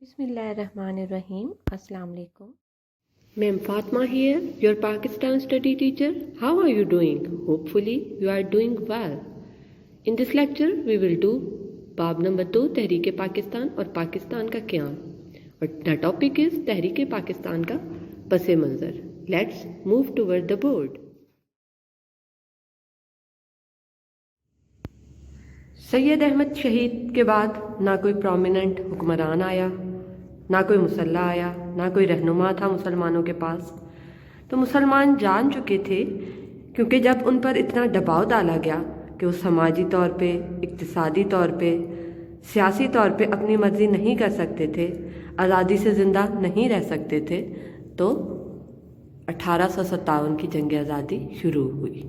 بسم اللہ الرحمن الرحیم. السلام علیکم. Ma'am Fatma here, your Pakistan study teacher. How are you doing? Hopefully you are doing well. In this lecture we will do bab number 2 تحریک پاکستان اور پاکستان کا قیام. اور the topic is تحریک پاکستان کا پس منظر. Let's move toward the board. سید احمد شہید کے بعد نہ کوئی پرومیننٹ حکمران آیا، نہ کوئی مسلح آیا، نہ کوئی رہنما تھا مسلمانوں کے پاس. تو مسلمان جان چکے تھے، کیونکہ جب ان پر اتنا دباؤ ڈالا گیا کہ وہ سماجی طور پہ، اقتصادی طور پہ، سیاسی طور پہ اپنی مرضی نہیں کر سکتے تھے، آزادی سے زندہ نہیں رہ سکتے تھے، تو 1857 کی جنگ آزادی شروع ہوئی.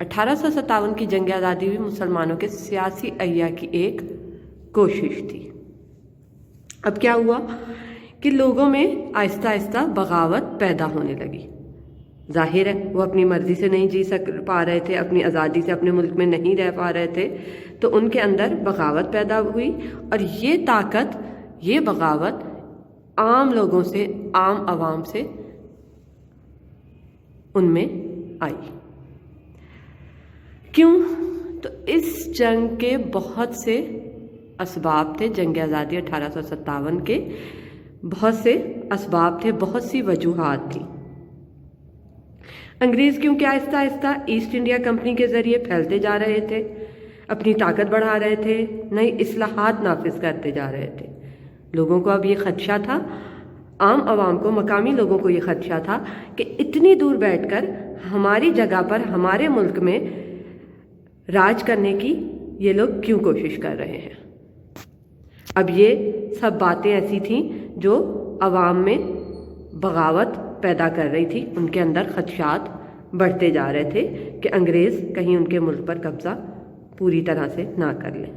1857 کی جنگ آزادی بھی مسلمانوں کے سیاسی احیا کی ایک کوشش تھی. اب کیا ہوا کہ لوگوں میں آہستہ آہستہ بغاوت پیدا ہونے لگی. ظاہر ہے وہ اپنی مرضی سے نہیں جی پا رہے تھے، اپنی آزادی سے اپنے ملک میں نہیں رہ پا رہے تھے، تو ان کے اندر بغاوت پیدا ہوئی. اور یہ طاقت، یہ بغاوت عام لوگوں سے، عام عوام سے ان میں آئی. کیوں؟ تو اس جنگ کے بہت سے اسباب تھے. جنگ آزادی 1857 کے بہت سے اسباب تھے، بہت سی وجوہات تھیں. انگریز کیونکہ آہستہ آہستہ ایسٹ انڈیا کمپنی کے ذریعے پھیلتے جا رہے تھے، اپنی طاقت بڑھا رہے تھے، نئی اصلاحات نافذ کرتے جا رہے تھے. لوگوں کو اب یہ خدشہ تھا، عام عوام کو، مقامی لوگوں کو یہ خدشہ تھا کہ اتنی دور بیٹھ کر ہماری جگہ پر، ہمارے ملک میں راج کرنے کی یہ لوگ کیوں کوشش کر رہے ہیں. اب یہ سب باتیں ایسی تھیں جو عوام میں بغاوت پیدا کر رہی تھی. ان کے اندر خدشات بڑھتے جا رہے تھے کہ انگریز کہیں ان کے ملک پر قبضہ پوری طرح سے نہ کر لیں.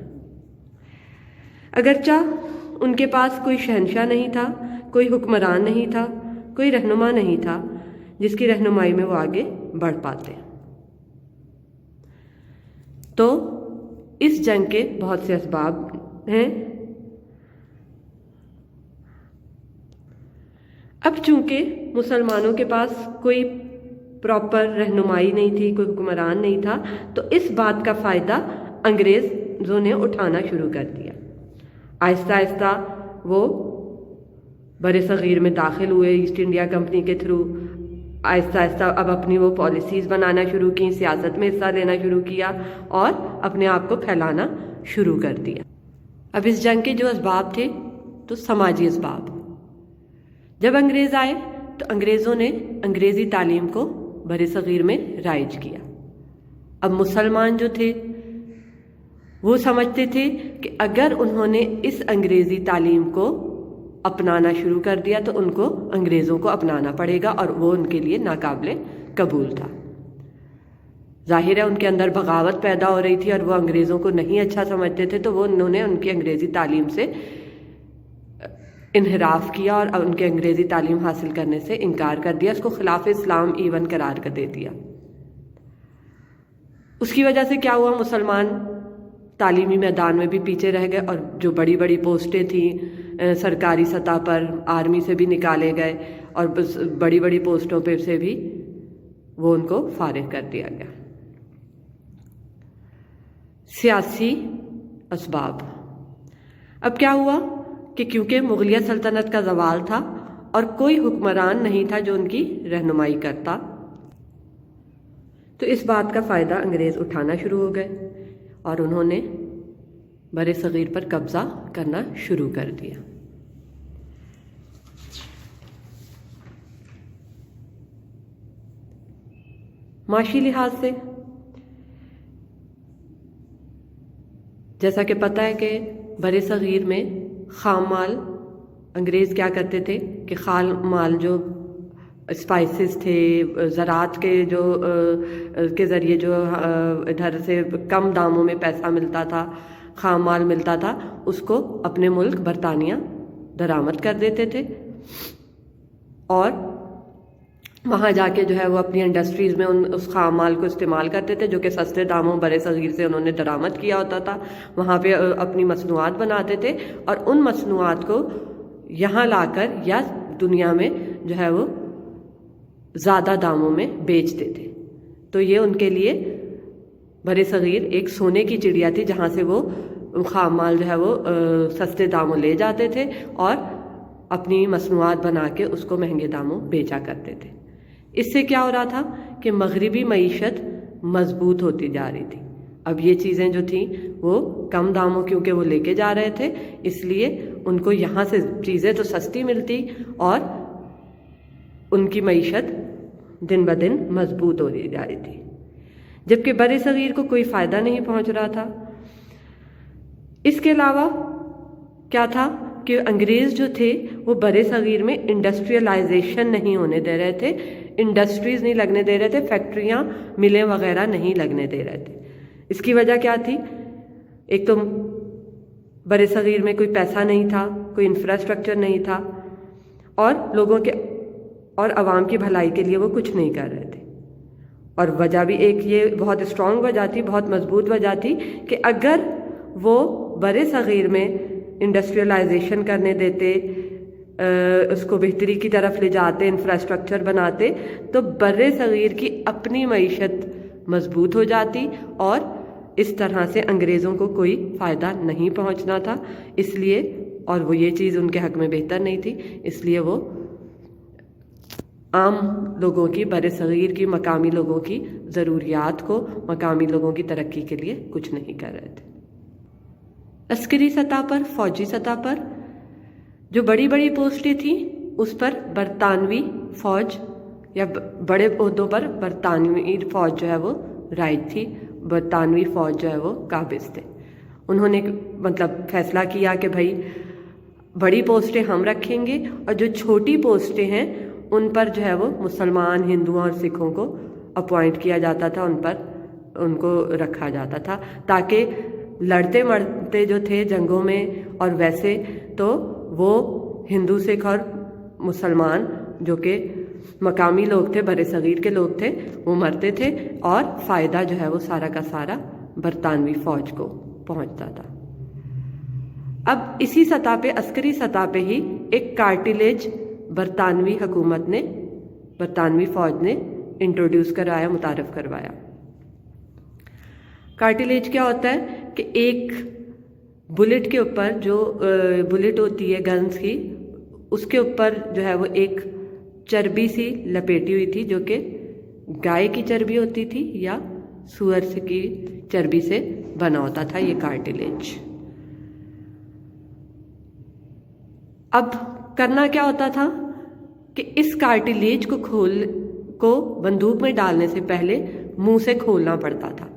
اگرچہ ان کے پاس کوئی شہنشاہ نہیں تھا، کوئی حکمران نہیں تھا، کوئی رہنما نہیں تھا جس کی رہنمائی میں وہ آگے بڑھ پاتے. تو اس جنگ کے بہت سے اسباب ہیں. اب چونکہ مسلمانوں کے پاس کوئی پراپر رہنمائی نہیں تھی، کوئی حکمران نہیں تھا، تو اس بات کا فائدہ انگریزوں نے اٹھانا شروع کر دیا. آہستہ آہستہ وہ بر صغیر میں داخل ہوئے ایسٹ انڈیا کمپنی کے تھرو. آہستہ آہستہ اب اپنی وہ پالیسیز بنانا شروع کی، سیاست میں حصہ لینا شروع کیا اور اپنے آپ کو پھیلانا شروع کر دیا. اب اس جنگ کے جو اسباب تھے تو سماجی اسباب. جب انگریز آئے تو انگریزوں نے انگریزی تعلیم کو بر صغیر میں رائج کیا. اب مسلمان جو تھے وہ سمجھتے تھے کہ اگر انہوں نے اس انگریزی تعلیم کو اپنانا شروع کر دیا تو ان کو انگریزوں کو اپنانا پڑے گا، اور وہ ان کے لیے ناقابل قبول تھا. ظاہر ہے ان کے اندر بغاوت پیدا ہو رہی تھی اور وہ انگریزوں کو نہیں اچھا سمجھتے تھے، تو وہ انہوں نے ان کی انگریزی تعلیم سے انحراف کیا اور ان کے انگریزی تعلیم حاصل کرنے سے انکار کر دیا. اس کو خلاف اسلام ایون قرار کر دے دیا. اس کی وجہ سے کیا ہوا؟ مسلمان تعلیمی میدان میں بھی پیچھے رہ گئے، اور جو بڑی بڑی پوسٹیں تھیں سرکاری سطح پر، آرمی سے بھی نکالے گئے، اور بڑی بڑی پوسٹوں پہ سے بھی وہ ان کو فارغ کر دیا گیا. سیاسی اسباب. اب کیا ہوا کہ کیونکہ مغلیہ سلطنت کا زوال تھا اور کوئی حکمران نہیں تھا جو ان کی رہنمائی کرتا، تو اس بات کا فائدہ انگریز اٹھانا شروع ہو گئے اور انہوں نے بر صغیر پر قبضہ کرنا شروع کر دیا. معاشی لحاظ سے جیسا کہ پتہ ہے کہ بر صغیر میں خام مال، انگریز کیا کرتے تھے کہ خام مال جو اسپائسز تھے، زراعت کے جو کے ذریعے جو ادھر سے کم داموں میں پیسہ ملتا تھا، خام مال ملتا تھا، اس کو اپنے ملک برطانیہ درآمد کر دیتے تھے، اور وہاں جا کے جو ہے وہ اپنی انڈسٹریز میں اس خام مال کو استعمال کرتے تھے جو کہ سستے داموں بر صغیر سے انہوں نے درآمد کیا ہوتا تھا. وہاں پہ اپنی مصنوعات بناتے تھے اور ان مصنوعات کو यहाँ लाकर या दुनिया में जो है वो ज़्यादा दामों में बेचते थे। तो ये उनके लिए बरे सगीर एक सोने की चिड़िया थी, जहाँ से वो खाम माल जो है वो सस्ते दामों ले जाते थे और अपनी मसनूआत बना के उसको महंगे दामों बेचा करते थे। इससे क्या हो रहा था कि मगरिबी मईशत मजबूत होती जा रही थी। अब ये चीज़ें जो थी वो कम दामों क्योंकि वो लेके जा रहे थे, इसलिए उनको यहाँ से चीज़ें तो सस्ती मिलती और उनकी मईशत दिन ब दिन मजबूत होती जा रही थी, जबकि बड़े सगीर को कोई फ़ायदा नहीं पहुँच रहा था। इसके अलावा क्या था कि अंग्रेज़ जो थे वो बड़े सगीर में इंडस्ट्रियलाइजेशन नहीं होने दे रहे थे, इंडस्ट्रीज़ नहीं लगने दे रहे थे, फैक्ट्रियाँ मिलें वगैरह नहीं लगने दे रहे थे। इसकी वजह क्या थी? एक तो बड़े सगीर में कोई पैसा नहीं था, कोई इंफ्रास्ट्रक्चर नहीं था और लोगों के और आवाम की भलाई के लिए वो कुछ नहीं कर रहे थे। और वजह भी एक ये बहुत स्ट्रॉन्ग वजह थी, बहुत मजबूत वजह थी कि अगर वो बड़े सगीर में इंडस्ट्रियलाइजेशन करने देते, उसको बेहतरी की तरफ ले जाते, इंफ्रास्ट्रक्चर बनाते, तो बड़े सगीर की अपनी मईशत मजबूत हो जाती और इस तरह से अंग्रेज़ों को कोई फ़ायदा नहीं पहुंचना था। इसलिए, और वो ये चीज़ उनके हक़ में बेहतर नहीं थी, इसलिए वो आम लोगों की, बड़े सगीर की, मकामी लोगों की ज़रूरियात को, मकामी लोगों की तरक्की के लिए कुछ नहीं कर रहे थे। अस्करी सतह पर, फ़ौजी सतह पर जो बड़ी बड़ी पोस्टें थीं उस पर बरतानवी फ़ौज या बड़े ओहदों पर बरतानवी फ़ौज जो है वो राइज थी, बरतानवी फ़ौज जो है वो काबिज़ थे। उन्होंने मतलब फ़ैसला किया कि भाई बड़ी पोस्टें हम रखेंगे और जो छोटी पोस्टें हैं उन पर जो है वो मुसलमान, हिंदुओं और सिखों को अपॉइंट किया जाता था, उन पर उनको रखा जाता था, ताकि लड़ते मरते जो थे जंगों में और वैसे तो वो हिंदू, सिख और मुसलमान जो कि मकामी लोग थे, बड़े सगीर के लोग थे, वो मरते थे और फ़ायदा जो है वो सारा का सारा बरतानवी फ़ौज को पहुंचता था। अब इसी सतह पे, अस्करी सतह पे ही एक कार्टिलेज बरतानवी हुकूमत ने, बरतानवी फ़ौज ने इंट्रोड्यूस करवाया, मुतारफ़ करवाया। कार्टिलेज क्या होता है कि एक बुलेट के ऊपर, जो बुलेट होती है गन्स की, उसके ऊपर जो है वो एक चर्बी सी लपेटी हुई थी, जो कि गाय की चर्बी होती थी या सूअर की चर्बी से बना होता था ये कार्टिलेज। अब करना क्या होता था कि इस कार्टिलेज को बंदूक में डालने से पहले मुंह से खोलना पड़ता था।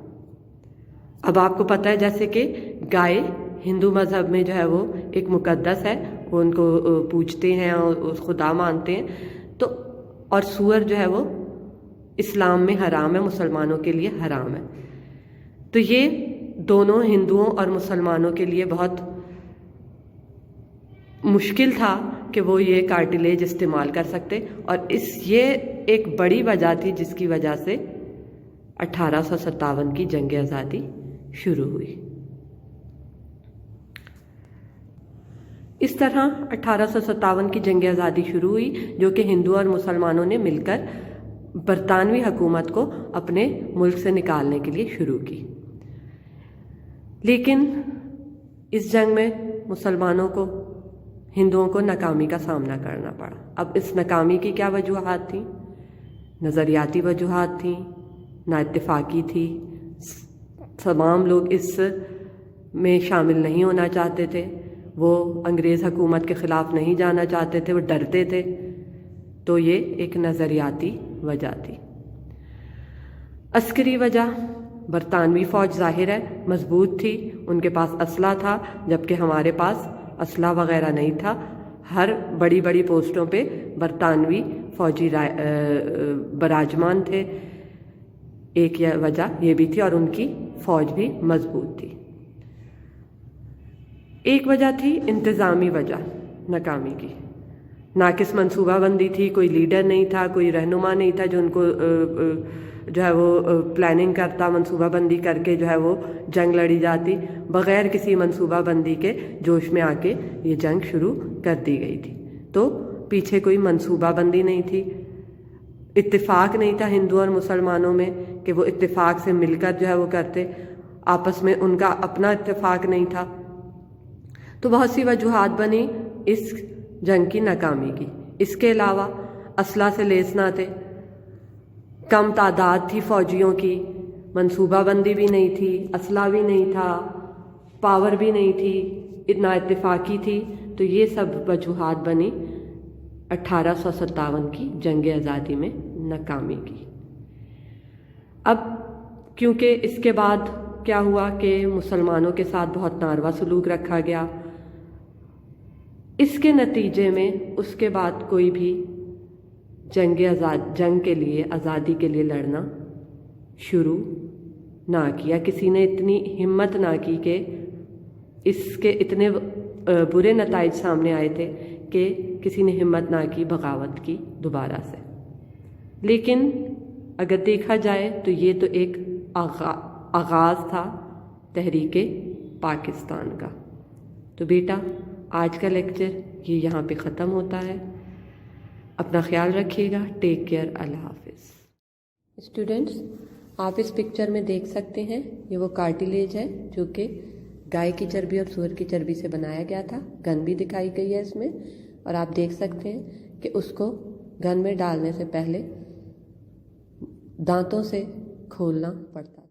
अब आपको पता है जैसे कि गाय हिंदू मज़हब में जो है वो एक मुकद्दस है, वो उनको पूजते हैं और उस खुदा मानते हैं, तो और सूअर जो है वो इस्लाम में हराम है, मुसलमानों के लिए हराम है। तो ये दोनों हिंदुओं और मुसलमानों के लिए बहुत मुश्किल था कि वो ये कार्टिलेज इस्तेमाल कर सकते, और ये एक बड़ी वजह थी जिसकी वजह से 1857 की जंग आज़ादी शुरू हुई। इस तरह 1857 की जंग आज़ादी शुरू हुई, जो कि हिंदू और मुसलमानों ने मिलकर बरतानवी हुकूमत को अपने मुल्क से निकालने के लिए शुरू की। लेकिन इस जंग में मुसलमानों को, हिंदुओं को नाकामी का सामना करना पड़ा। अब इस नाकामी की क्या वजूहात थी? नज़रियाती वजूहात थी, नाइत्तेफाकी थी, तमाम लोग इस में शामिल नहीं होना चाहते थे, वो अंग्रेज़ हुकूमत के ख़िलाफ़ नहीं जाना चाहते थे, वो डरते थे। तो ये एक नज़रियाती वजह थी। अस्करी वजह, बरतानवी फ़ौज ज़ाहिर है मज़बूत थी, उनके पास असला था, जबकि हमारे पास असला वगैरह नहीं था। हर बड़ी बड़ी पोस्टों पे बरतानवी फ़ौजी बराजमान थे, एक वजह ये भी थी, और उनकी फ़ौज भी मज़बूत थी। एक वजह थी इंतज़ामी वजह नाकामी की। नाकिस मंसूबा बंदी थी, कोई लीडर नहीं था, कोई रहनुमा नहीं था जो उनको जो है वो प्लानिंग करता, मंसूबा बंदी करके जो है वो जंग लड़ी जाती। बग़ैर किसी मंसूबा बंदी के जोश में आके ये जंग शुरू कर दी गई थी। तो पीछे कोई मंसूबा बंदी नहीं थी, इत्तेफाक नहीं था हिंदू और मुसलमानों में कि वो इत्तेफाक से मिलकर जो है वो करते, आपस में उनका अपना इत्तेफाक नहीं था। तो बहुत सी वजूहात बनी इस जंग की नाकामी की। इसके अलावा असला से लेस ना थे, कम तादाद थी फौजियों की, मंसूबा बंदी भी नहीं थी, असला भी नहीं था, पावर भी नहीं थी, इतना इत्तेफाकी थी। तो ये सब वजूहात बनी 1857 की जंग आज़ादी में नाकामी की। अब क्योंकि इसके बाद क्या हुआ कि मुसलमानों के साथ बहुत नारवा सलूक रखा गया, इसके नतीजे में उसके बाद कोई भी जंग के लिए, आज़ादी के लिए लड़ना शुरू ना किया। किसी ने इतनी हिम्मत ना की कि इसके इतने बुरे नताइज सामने आए थे कि किसी ने हिम्मत ना की बगावत की दोबारा से। लेकिन अगर देखा जाए तो ये तो एक आगाज़ था तहरीके पाकिस्तान का। तो बेटा आज का लेक्चर ये यहाँ पे ख़त्म होता है। अपना ख्याल रखिएगा। Take care. अल्लाह हाफिज़। स्टूडेंट्स, आप इस पिक्चर में देख सकते हैं ये वो कार्टिलेज है जो कि गाय की चर्बी और सूअर की चर्बी से बनाया गया था। गन भी दिखाई गई है इसमें, और आप देख सकते हैं कि उसको गन में डालने से पहले दांतों से खोलना पड़ता है।